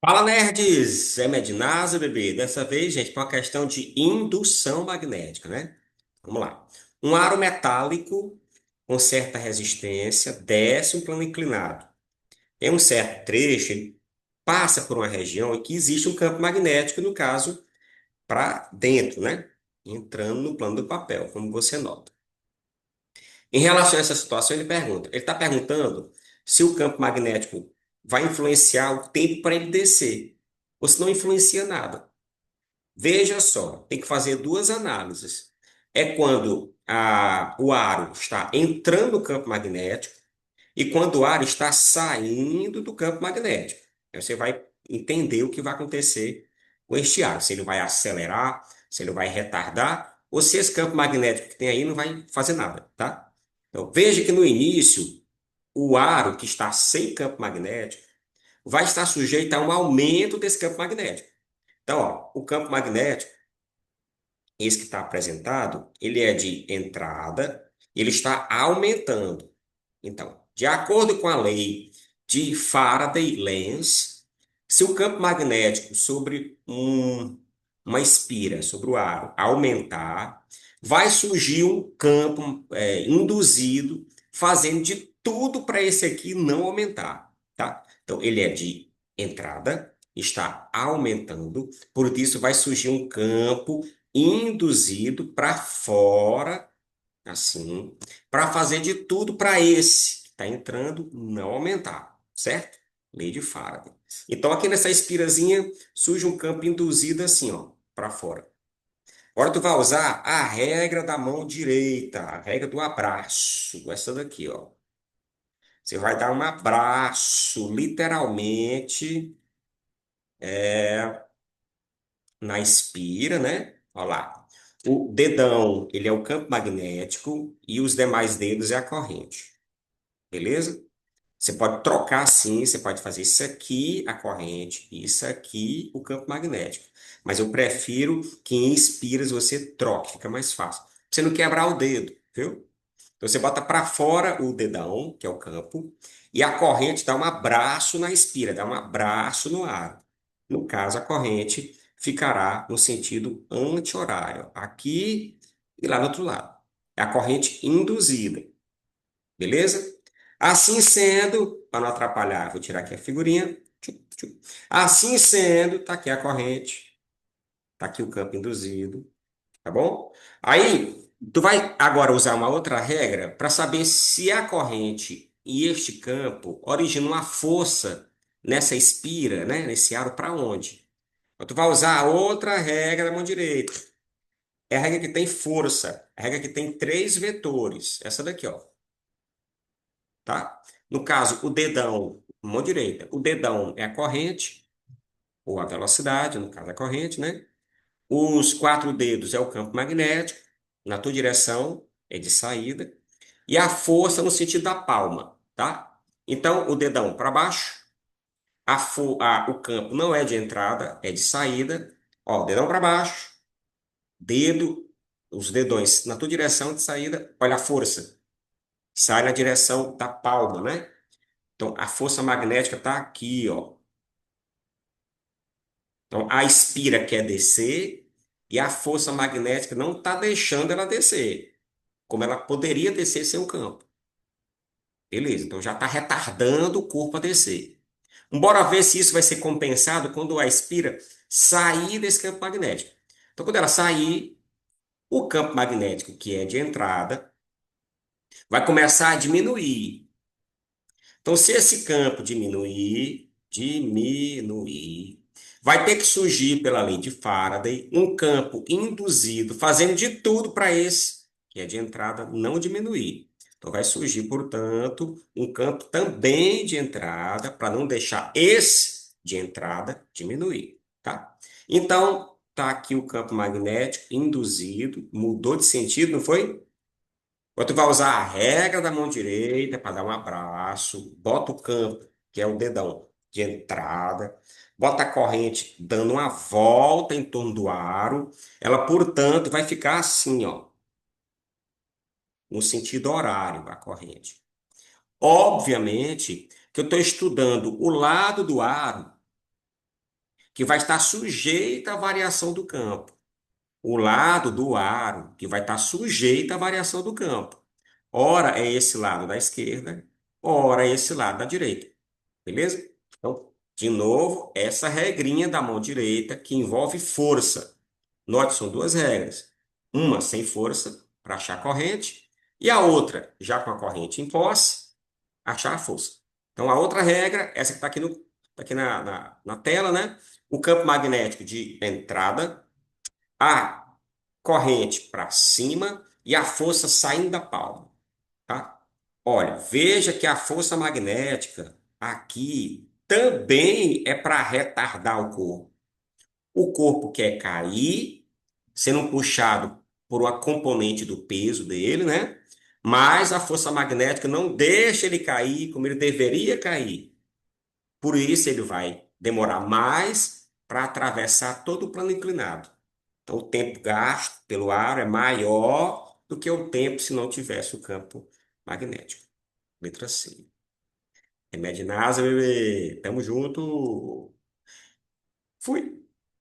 Fala, nerds! É Medinasa, bebê. Dessa vez, gente, para uma questão de indução magnética, né? Vamos lá. Um aro metálico com certa resistência desce um plano inclinado. Em um certo trecho, ele passa por uma região em que existe um campo magnético, no caso, para dentro, né? Entrando no plano do papel, como você nota. Em relação a essa situação, ele está perguntando se o campo magnético vai influenciar o tempo para ele descer, ou se não influencia nada. Veja só, tem que fazer duas análises. É quando o aro está entrando no campo magnético e quando o aro está saindo do campo magnético. Aí você vai entender o que vai acontecer com este aro, se ele vai acelerar, se ele vai retardar, ou se esse campo magnético que tem aí não vai fazer nada, tá? Então, veja que no início, o aro que está sem campo magnético vai estar sujeito a um aumento desse campo magnético. Então, ó, o campo magnético esse que está apresentado, ele é de entrada, ele está aumentando. Então, de acordo com a lei de Faraday-Lenz, se o campo magnético sobre uma espira, sobre o aro, aumentar, vai surgir um campo induzido, fazendo de tudo para esse aqui não aumentar, tá? Então, ele é de entrada, está aumentando, por isso vai surgir um campo induzido para fora, assim, para fazer de tudo para esse que está entrando não aumentar, certo? Lei de Faraday. Então, aqui nessa espirazinha surge um campo induzido assim, ó, para fora. Agora tu vai usar a regra da mão direita, a regra do abraço, essa daqui, ó. Você vai dar um abraço, literalmente, na espira, né? Olha lá. O dedão, ele é o campo magnético e os demais dedos é a corrente. Beleza? Você pode trocar assim, você pode fazer isso aqui a corrente, isso aqui o campo magnético. Mas eu prefiro que em espiras você troque, fica mais fácil. Pra você não quebrar o dedo, viu? Então você bota para fora o dedão, que é o campo, e a corrente dá um abraço na espira, dá um abraço no ar. No caso, a corrente ficará no sentido anti-horário, aqui e lá do outro lado. É a corrente induzida. Beleza? Assim sendo, para não atrapalhar, vou tirar aqui a figurinha. Assim sendo, tá aqui a corrente, tá aqui o campo induzido, tá bom? Aí, tu vai agora usar uma outra regra para saber se a corrente e este campo originam uma força nessa espira, né? Nesse aro para onde? Então, tu vai usar a outra regra da mão direita. É a regra que tem força, a regra que tem três vetores. Essa daqui, ó. Tá? No caso, o dedão, mão direita, o dedão é a corrente, ou a velocidade, no caso, a corrente, né? Os quatro dedos é o campo magnético, na tua direção é de saída, e a força no sentido da palma, tá? Então, o dedão para baixo, o campo não é de entrada, é de saída. Ó, dedão para baixo, dedo, os dedões na tua direção de saída, olha a força, sai na direção da palma, né? Então, a força magnética está aqui, ó. Então, a espira quer descer e a força magnética não está deixando ela descer, como ela poderia descer sem o campo. Beleza, então já está retardando o corpo a descer. Bora ver se isso vai ser compensado quando a espira sair desse campo magnético. Então, quando ela sair, o campo magnético, que é de entrada, vai começar a diminuir. Então, se esse campo diminuir, vai ter que surgir, pela lei de Faraday, um campo induzido, fazendo de tudo para esse, que é de entrada, não diminuir. Então, vai surgir, portanto, um campo também de entrada, para não deixar esse de entrada diminuir, tá? Então, tá aqui o campo magnético induzido, mudou de sentido, não foi? Agora tu vai usar a regra da mão direita para dar um abraço, bota o campo, que é o dedão de entrada, bota a corrente dando uma volta em torno do aro, ela, portanto, vai ficar assim, ó, no sentido horário, a corrente. Obviamente que eu estou estudando o lado do aro que vai estar sujeita à variação do campo. O lado do aro que vai estar sujeito à variação do campo. Ora é esse lado da esquerda, ora é esse lado da direita. Beleza? Então, de novo, essa regrinha da mão direita que envolve força. Note, são duas regras. Uma sem força, para achar a corrente, e a outra, já com a corrente em posse, achar a força. Então, a outra regra, essa que está aqui, tá aqui na tela, né? O campo magnético de entrada, a corrente para cima e a força saindo da palma, tá? Olha, veja que a força magnética aqui também é para retardar o corpo. O corpo quer cair, sendo puxado por uma componente do peso dele, né? Mas a força magnética não deixa ele cair como ele deveria cair. Por isso ele vai demorar mais para atravessar todo o plano inclinado. Então, o tempo gasto pelo aro é maior do que o tempo se não tivesse o campo magnético. Letra C. Remédio NASA, bebê. Tamo junto. Fui.